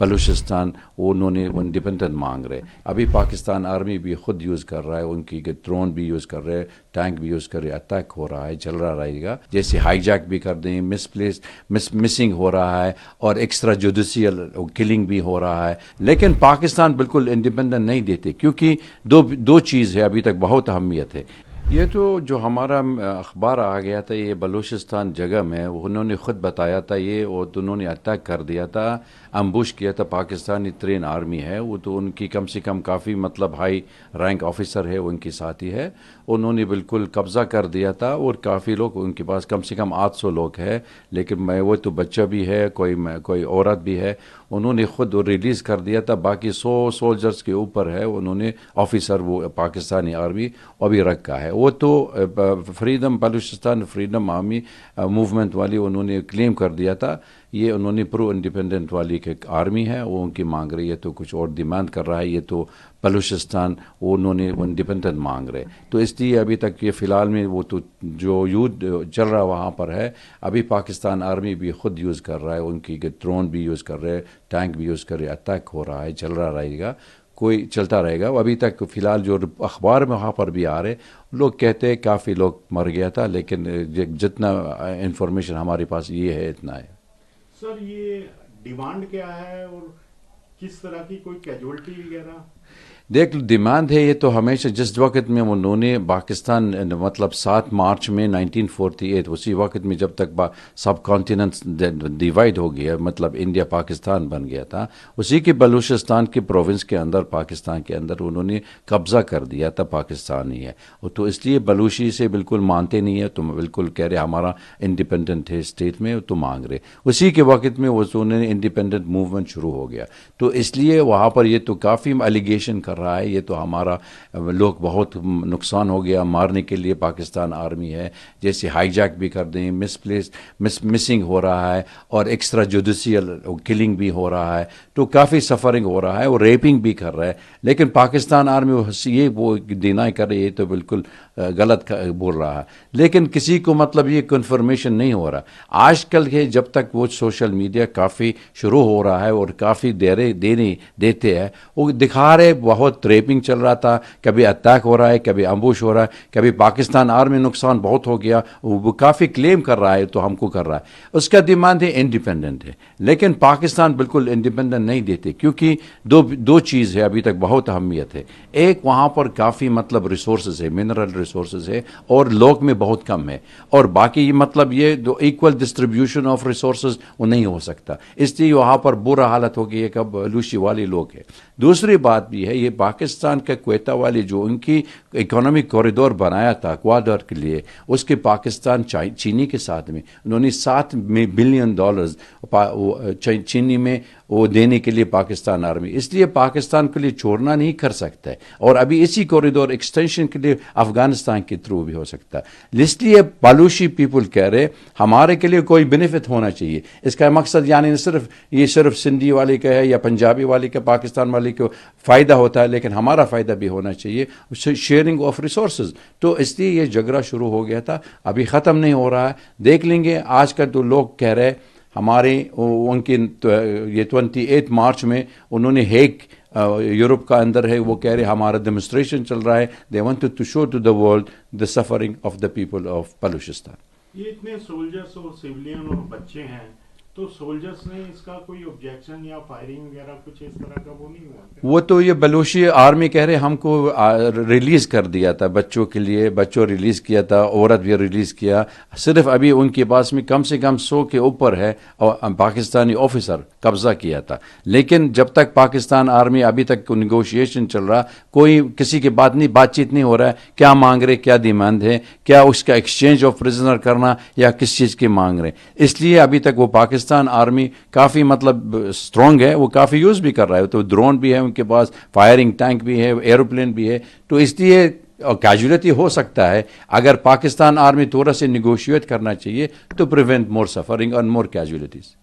بلوچستان انہوں نے انڈیپینڈنٹ مانگ رہے. ابھی پاکستان آرمی بھی خود یوز کر رہا ہے, ان کی ڈرون بھی یوز کر رہے, ٹینک بھی یوز کر رہے, اٹیک ہو رہا ہے, چل رہا رہے گا, جیسے ہائی جیک بھی کر دیں, مسنگ ہو رہا ہے, اور ایکسٹرا جوڈیشیل کلنگ بھی ہو رہا ہے. لیکن پاکستان بالکل انڈیپینڈنٹ نہیں دیتے, کیونکہ دو چیز ہے ابھی تک بہت اہمیت ہے. یہ تو جو ہمارا اخبار آ گیا تھا یہ بلوچستان جگہ میں, انہوں نے خود بتایا تھا یہ, اور انہوں نے اٹیک کر دیا تھا, امبوش کیا تھا. پاکستانی ترین آرمی ہے وہ, تو ان کی کم سے کم کافی مطلب ہائی رینک آفیسر ہے, ان کی ساتھی ہے, انہوں نے بالکل قبضہ کر دیا تھا. اور کافی لوگ ان کے پاس کم سے کم 800 لوگ ہے, لیکن وہ تو بچہ بھی ہے, کوئی عورت بھی ہے, انہوں نے خود ریلیز کر دیا تھا. باقی 100 سولجرز کے اوپر ہے, انہوں نے آفیسر وہ پاکستانی آرمی ابھی رکھا ہے. وہ تو freedom Balochistan freedom army movement والی انہوں نے کلیم کر دیا تھا, یہ انہوں نے پرو انڈیپینڈنٹ والی ایک آرمی ہے, وہ ان کی مانگ رہی ہے, تو کچھ اور ڈیمانڈ کر رہا ہے. یہ تو بلوچستان انہوں نے انڈیپینڈنٹ مانگ رہے, تو اس لیے ابھی تک یہ فی الحال میں وہ تو جو یوتھ چل رہا وہاں پر ہے. ابھی پاکستان آرمی بھی خود یوز کر رہا ہے, ان کی ڈرون بھی یوز کر رہے, ٹینک بھی یوز کر رہے, اٹیک ہو رہا ہے, چل رہا رہے گا, کوئی چلتا رہے گا. ابھی تک فی الحال جو اخبار میں وہاں پر بھی آ رہے, لوگ کہتے ہیں کافی لوگ مر گیا تھا, لیکن جتنا انفارمیشن ہمارے پاس یہ ہے اتنا ہے. سر یہ ڈیمانڈ کیا ہے اور کس طرح کی کوئی کیجولٹی وغیرہ؟ دیکھ ڈیمانڈ ہے یہ تو ہمیشہ جس وقت میں انہوں نے پاکستان مطلب 7 مارچ میں 1948 اسی وقت میں جب تک سب کانٹیننٹ ڈیوائڈ ہو گیا, مطلب انڈیا پاکستان بن گیا تھا, اسی کے بلوچستان کے پروونس کے اندر پاکستان کے اندر انہوں نے قبضہ کر دیا تھا. پاکستانی ہے تو اس لیے بلوچی سے بالکل مانتے نہیں ہے, تم بالکل کہہ رہے ہمارا انڈیپینڈنٹ ہے اسٹیٹ میں, تو مانگ رہے. اسی کے وقت میں انہوں نے انڈیپینڈنٹ موومنٹ شروع ہو گیا, تو اس لیے وہاں پر یہ تو کافی الیگیشن کر رہا ہے, یہ تو ہمارا لوگ بہت نقصان ہو گیا مارنے کے لیے پاکستان آرمی ہے, جیسے ہائی جیک بھی کر دیں, مسنگ ہو رہا ہے, اور ایکسٹرا جوڈیشیل کلنگ بھی ہو رہا ہے, تو کافی سفرنگ ہو رہا ہے, اور ریپنگ بھی کر رہا ہے. لیکن پاکستان آرمی یہ وہ ڈینائی کر رہی ہے, تو بالکل غلط بول رہا ہے. لیکن کسی کو مطلب یہ کنفرمیشن نہیں ہو رہا آج کل کے, جب تک وہ سوشل میڈیا کافی شروع ہو رہا ہے اور کافی دیتے ہیں, وہ دکھا رہے بہت ریپنگ چل رہا تھا, کبھی اٹیک ہو رہا ہے, کبھی امبوش ہو رہا ہے, کبھی پاکستان آرمی نقصان بہت ہو گیا, وہ کافی کلیم کر رہا ہے, تو ہم کو کر رہا ہے. اس کا ڈیمانڈ ہے انڈیپینڈنٹ ہے, لیکن پاکستان بالکل انڈیپینڈنٹ نہیں دیتے, کیونکہ دو چیز ہے ابھی تک بہت اہمیت ہے. ایک وہاں پر کافی مطلب ریسورسز ہے, منرل ریسورسز ہے, اور لوگ میں بہت کم ہے, اور باقی مطلب یہ جو ایکول ڈسٹریبیوشن آف ریسورسز وہ نہیں ہو سکتا, اس لیے وہاں پر برا حالت ہو گئی ہے کہ بلوچی والے لوگ ہیں. دوسری بات بھی ہے, یہ پاکستان کے کوئٹہ والے جو ان کی اکنامک کوریڈور بنایا تھا ایکواڈور کے لیے, اس کے پاکستان چینی کے ساتھ میں انہوں نے $7 بلین چینی میں وہ دینے کے لیے پاکستان آرمی, اس لیے پاکستان کے لیے چھوڑنا نہیں کر سکتا ہے, اور ابھی اسی کوریڈور ایکسٹینشن کے لیے افغانستان کے تھرو بھی ہو سکتا ہے. اس لیے بلوچی پیپل کہہ رہے ہمارے کے لیے کوئی بینیفٹ ہونا چاہیے. اس کا مقصد یعنی صرف سندھی والے کا ہے یا پنجابی والے کا, پاکستان والے کو فائدہ ہوتا ہے, لیکن ہمارا فائدہ بھی ہونا چاہیے, شیئرنگ آف ریسورسز. تو اس لیے یہ جھگڑا شروع ہو گیا تھا, ابھی ختم نہیں ہو رہا ہے, دیکھ لیں گے. آج کل تو لوگ کہہ رہے ہمارے ان کی یہ 28 مارچ میں انہوں نے ہیگ یورپ کا اندر ہے, وہ کہہ رہے ہمارا ڈیمونسٹریشن چل رہا ہے, they wanted to show to the world the suffering of the people of Balochistan. یہ اتنے سولجرز اور سویلین اور بچے ہیں, تو سولجرز نے اس کا کوئی آبجیکشن یا فائرنگ وغیرہ کچھ اس طرح کا وہ نہیں ہوا؟ وہ تو یہ بلوچی آرمی کہہ رہے ہم کو ریلیز کر دیا تھا بچوں کے لیے, بچوں ریلیز کیا تھا, عورت بھی ریلیز کیا. صرف ابھی ان کے پاس میں کم سے کم 100 کے اوپر ہے, اور پاکستانی آفیسر قبضہ کیا تھا. لیکن جب تک پاکستان آرمی ابھی تک نیگوشیشن چل رہا, کوئی کسی کے بات چیت نہیں ہو رہا ہے, کیا مانگ رہے, کیا ڈیمانڈ ہے, کیا اس کا ایکسچینج آف پرزنر کرنا یا کس چیز کی مانگ رہے. اس لیے ابھی تک وہ پاکستان آرمی کافی مطلب اسٹرانگ ہے, وہ کافی یوز بھی کر رہا ہے, تو ڈرون بھی ہے ان کے پاس, فائرنگ ٹینک بھی ہے, ایروپلین بھی ہے. تو اس لیے کیجولیٹی ہو سکتا ہے. اگر پاکستان آرمی تھوڑا سے نیگوشیٹ کرنا چاہیے تو پریونٹ مور سفرنگ اور مور کیجولیٹیز.